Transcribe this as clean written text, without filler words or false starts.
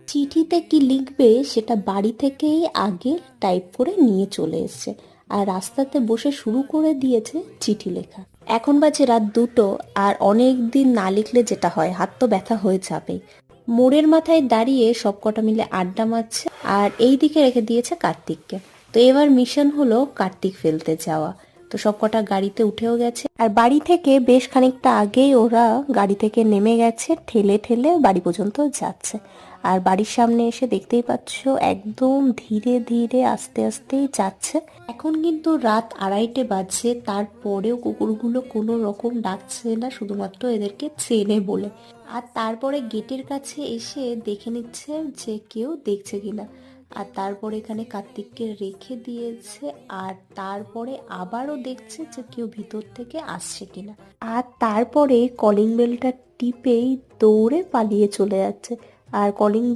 চিঠিতে কি লিখবে সেটা বাড়ি থেকেই আগে টাইপ করে নিয়ে চলে এসেছে, আর রাস্তাতে বসে শুরু করে দিয়েছে চিঠি লেখা। এখন বাজে রাত 2টো, আর অনেক দিন না লিখলে যেটা হয়, হাত তো ব্যথা হয়ে যাবে। মোড়ের মাথায় দাঁড়িয়ে সব কটা মিলে আড্ডা মারছে, আর এই দিকে রেখে দিয়েছে কার্তিককে। তো এবার মিশন হলো কার্তিক ফেলতে যাওয়া। তো সব কটা গাড়িতে উঠেও গেছে, আর বাড়ি থেকে বেশ খানিকটা আগেই ওরা গাড়ি থেকে নেমে গেছে, ঠেলে ঠেলে বাড়ি পর্যন্ত যাচ্ছে। আর বাড়ির সামনে এসে দেখতেই পাচ্ছ একদম ধীরে ধীরে আস্তে আস্তেই যাচ্ছে। এখন কিন্তু রাত 2:30 বাজছে, তারপরেও কুকুরগুলো কোনো রকম ডাকছে না, শুধুমাত্র এদেরকে চেনে বলে। আর তারপরে গেটের কাছে এসে দেখে নিচ্ছে যে কেউ দেখছে কিনা। আর তারপরে এখানে কার্তিককে রেখে দিয়েছে, আর তারপরে আবারও দেখছে যে কেউ ভিতর থেকে আসছে কিনা। আর তারপরে কলিং বেলটা টিপেই দৌড়ে পালিয়ে চলে যাচ্ছে। Are calling bell